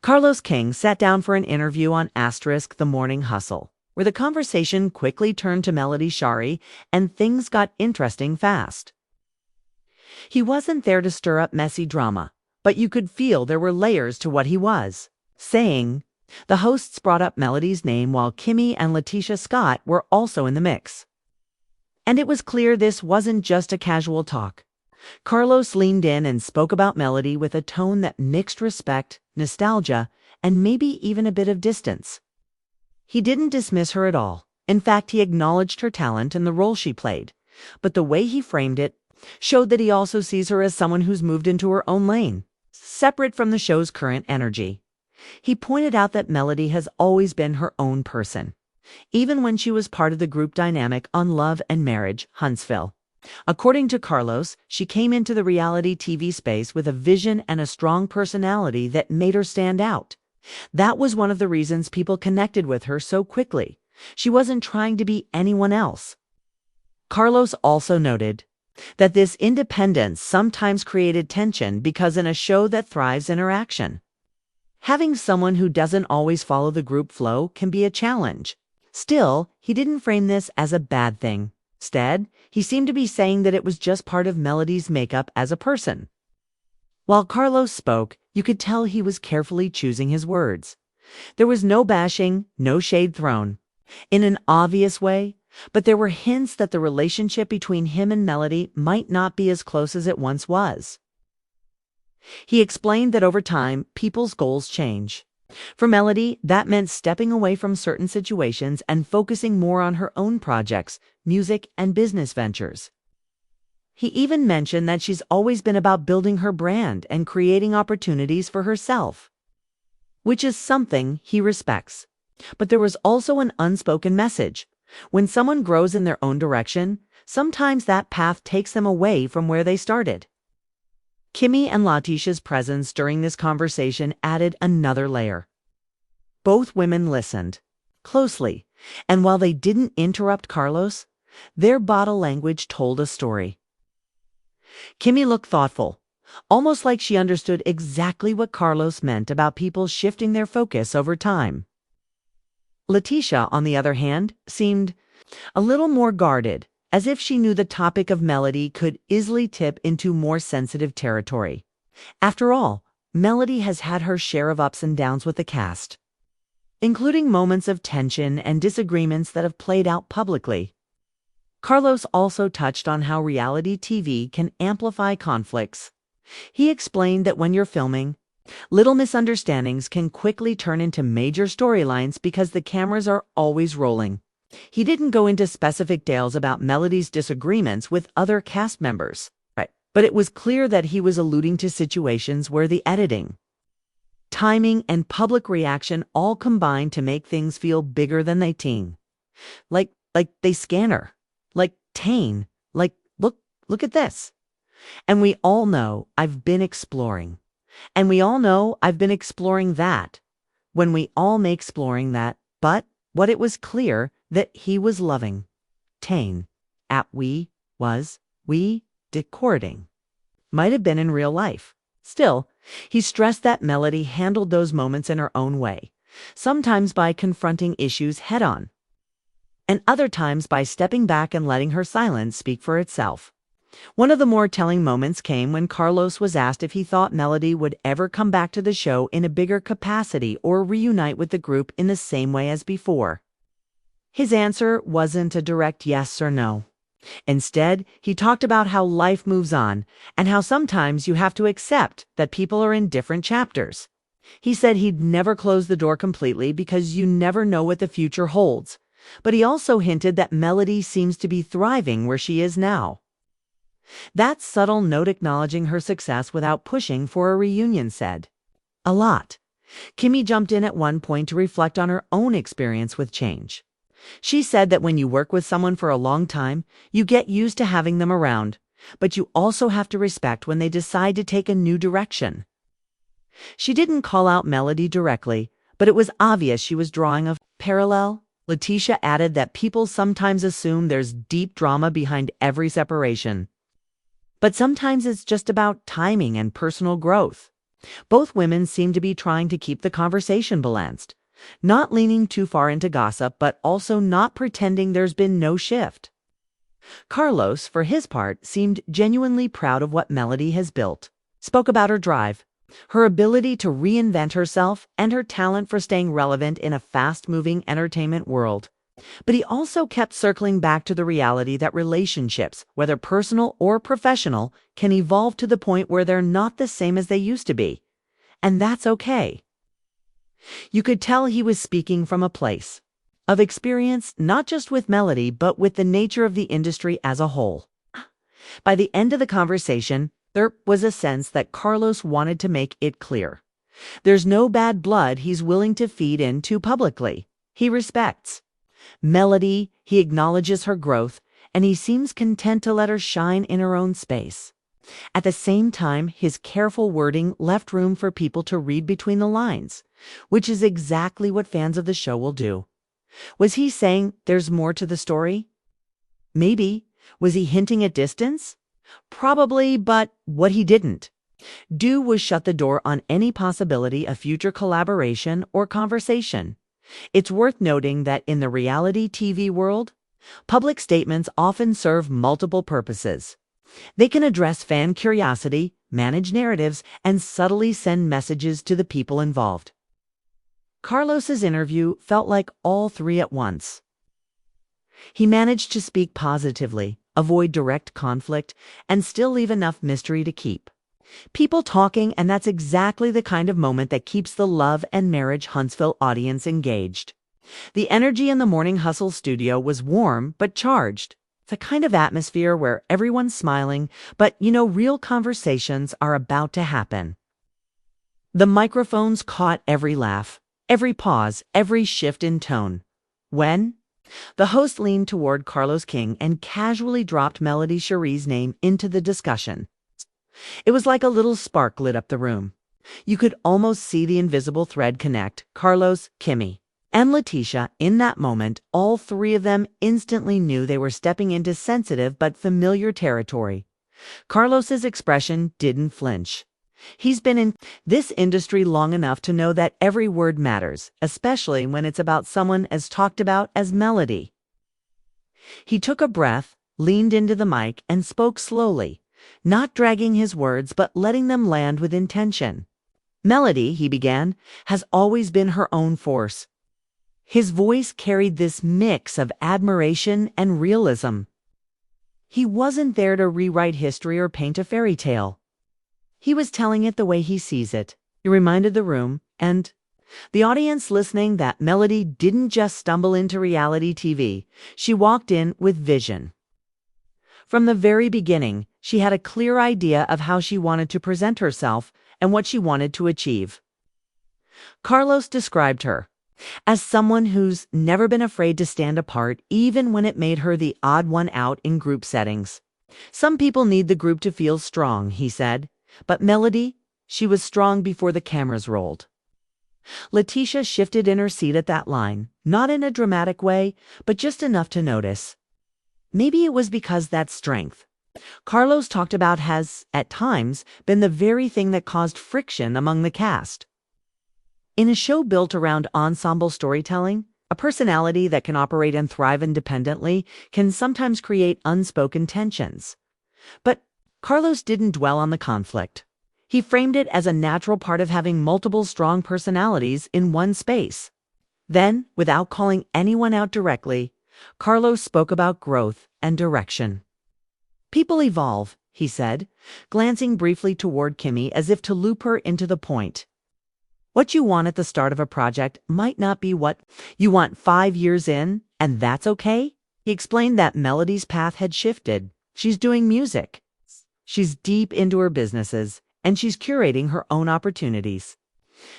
Carlos King sat down for an interview on *The Morning Hustle, where the conversation quickly turned to Melody Shari and things got interesting fast. He wasn't there to stir up messy drama, but you could feel there were layers to what he was saying. The hosts brought up Melody's name while Kimmie and LaTisha Scott were also in the mix. And it was clear this wasn't just a casual talk. Carlos leaned in and spoke about Melody with a tone that mixed respect, nostalgia, and maybe even a bit of distance. He didn't dismiss her at all. In fact, he acknowledged her talent and the role she played. But the way he framed it showed that he also sees her as someone who's moved into her own lane, separate from the show's current energy. He pointed out that Melody has always been her own person, even when she was part of the group dynamic on Love and Marriage, Huntsville. According to Carlos, she came into the reality TV space with a vision and a strong personality that made her stand out. That was one of the reasons people connected with her so quickly. She wasn't trying to be anyone else. Carlos also noted that this independence sometimes created tension because in a show that thrives interaction, having someone who doesn't always follow the group flow can be a challenge. Still, he didn't frame this as a bad thing. Instead, he seemed to be saying that it was just part of Melody's makeup as a person. While Carlos spoke, you could tell he was carefully choosing his words. There was no bashing, no shade thrown in an obvious way, but there were hints that the relationship between him and Melody might not be as close as it once was. He explained that over time, people's goals change. For Melody, that meant stepping away from certain situations and focusing more on her own projects, music, and business ventures. He even mentioned that she's always been about building her brand and creating opportunities for herself, which is something he respects. But there was also an unspoken message. When someone grows in their own direction, sometimes that path takes them away from where they started. Kimmie and LaTisha's presence during this conversation added another layer. Both women listened closely, and while they didn't interrupt Carlos, their body language told a story. Kimmie looked thoughtful, almost like she understood exactly what Carlos meant about people shifting their focus over time. LaTisha, on the other hand, seemed a little more guarded, as if she knew the topic of Melody could easily tip into more sensitive territory. After all, Melody has had her share of ups and downs with the cast, including moments of tension and disagreements that have played out publicly. Carlos also touched on how reality TV can amplify conflicts. He explained that when you're filming, little misunderstandings can quickly turn into major storylines because the cameras are always rolling. He didn't go into specific details about Melody's disagreements with other cast members, but it was clear that he was alluding to situations where the editing, timing, and public reaction all combined to make things feel bigger than they seem. Like they scan her. Like Tane. Like, look at this. And we all know I've been exploring. And we all know I've been exploring that. When we all may exploring that, but what it was clear that he was loving Tane at we decording might have been in real life. Still, he stressed that Melody handled those moments in her own way, sometimes by confronting issues head-on, and other times by stepping back and letting her silence speak for itself. One of the more telling moments came when Carlos was asked if he thought Melody would ever come back to the show in a bigger capacity or reunite with the group in the same way as before. His answer wasn't a direct yes or no. Instead, he talked about how life moves on and how sometimes you have to accept that people are in different chapters. He said he'd never close the door completely because you never know what the future holds, but he also hinted that Melody seems to be thriving where she is now. That subtle note acknowledging her success without pushing for a reunion said a lot. Kimmie jumped in at one point to reflect on her own experience with change. She said that when you work with someone for a long time, you get used to having them around, but you also have to respect when they decide to take a new direction. She didn't call out Melody directly, but it was obvious she was drawing a parallel. LaTisha added that people sometimes assume there's deep drama behind every separation. But sometimes it's just about timing and personal growth. Both women seemed to be trying to keep the conversation balanced, not leaning too far into gossip, but also not pretending there's been no shift. Carlos, for his part, seemed genuinely proud of what Melody has built, spoke about her drive, her ability to reinvent herself, and her talent for staying relevant in a fast-moving entertainment world. But he also kept circling back to the reality that relationships, whether personal or professional, can evolve to the point where they're not the same as they used to be. And that's okay. You could tell he was speaking from a place of experience, not just with Melody, but with the nature of the industry as a whole. By the end of the conversation, there was a sense that Carlos wanted to make it clear. There's no bad blood he's willing to feed into publicly. He respects Melody, he acknowledges her growth, and he seems content to let her shine in her own space. At the same time, his careful wording left room for people to read between the lines, which is exactly what fans of the show will do. Was he saying there's more to the story? Maybe. Was he hinting at distance? Probably, but what he didn't do was shut the door on any possibility of future collaboration or conversation. It's worth noting that in the reality TV world, public statements often serve multiple purposes. They can address fan curiosity, manage narratives, and subtly send messages to the people involved. Carlos's interview felt like all three at once. He managed to speak positively, avoid direct conflict, and still leave enough mystery to keep people talking, and that's exactly the kind of moment that keeps the Love and Marriage Huntsville audience engaged. The energy in the Morning Hustle studio was warm but charged. The kind of atmosphere where everyone's smiling, but real conversations are about to happen. The microphones caught every laugh, every pause, every shift in tone. When the host leaned toward Carlos King and casually dropped Melody Shari's name into the discussion, it was like a little spark lit up the room. You could almost see the invisible thread connect Carlos, Kimmie, and LaTisha. In that moment, all three of them instantly knew they were stepping into sensitive but familiar territory. Carlos's expression didn't flinch. He's been in this industry long enough to know that every word matters, especially when it's about someone as talked about as Melody. He took a breath, leaned into the mic, and spoke slowly, not dragging his words but letting them land with intention. Melody, he began, has always been her own force. His voice carried this mix of admiration and realism. He wasn't there to rewrite history or paint a fairy tale. He was telling it the way he sees it. He reminded the room and the audience listening that Melody didn't just stumble into reality TV. She walked in with vision. From the very beginning, she had a clear idea of how she wanted to present herself and what she wanted to achieve. Carlos described her as someone who's never been afraid to stand apart, even when it made her the odd one out in group settings. Some people need the group to feel strong, he said, but Melody, she was strong before the cameras rolled. LaTisha shifted in her seat at that line, not in a dramatic way, but just enough to notice. Maybe it was because that strength Carlos talked about has, at times, been the very thing that caused friction among the cast. In a show built around ensemble storytelling, a personality that can operate and thrive independently can sometimes create unspoken tensions. But Carlos didn't dwell on the conflict. He framed it as a natural part of having multiple strong personalities in one space. Then, without calling anyone out directly, Carlos spoke about growth and direction. People evolve, he said, glancing briefly toward Kimmie as if to loop her into the point. What you want at the start of a project might not be what you want 5 years in, and that's okay. He explained that Melody's path had shifted. She's doing music. She's deep into her businesses, and she's curating her own opportunities.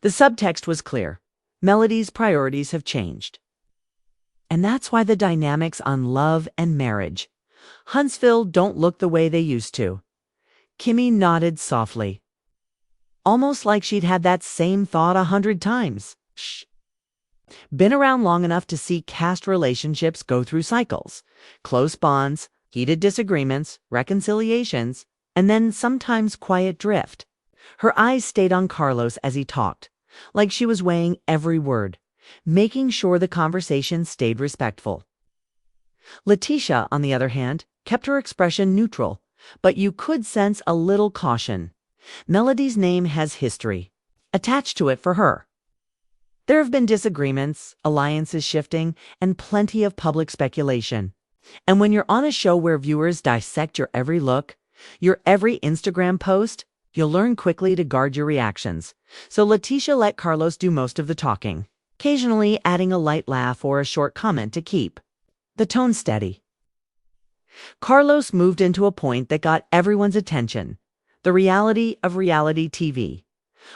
The subtext was clear. Melody's priorities have changed. And that's why the dynamics on Love and Marriage Huntsville don't look the way they used to. Kimmie nodded softly, almost like she'd had that same thought 100 times. Shh. Been around long enough to see cast relationships go through cycles, close bonds, heated disagreements, reconciliations, and then sometimes quiet drift. Her eyes stayed on Carlos as he talked, like she was weighing every word, making sure the conversation stayed respectful. LaTisha, on the other hand, kept her expression neutral, but you could sense a little caution. Melody's name has history attached to it for her. There have been disagreements, alliances shifting, and plenty of public speculation. And when you're on a show where viewers dissect your every look, your every Instagram post, you'll learn quickly to guard your reactions. So LaTisha let Carlos do most of the talking, occasionally adding a light laugh or a short comment to keep the tone steady. Carlos moved into a point that got everyone's attention: the reality of reality TV.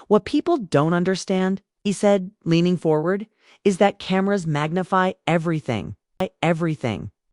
What people don't understand, he said, leaning forward, is that cameras magnify everything.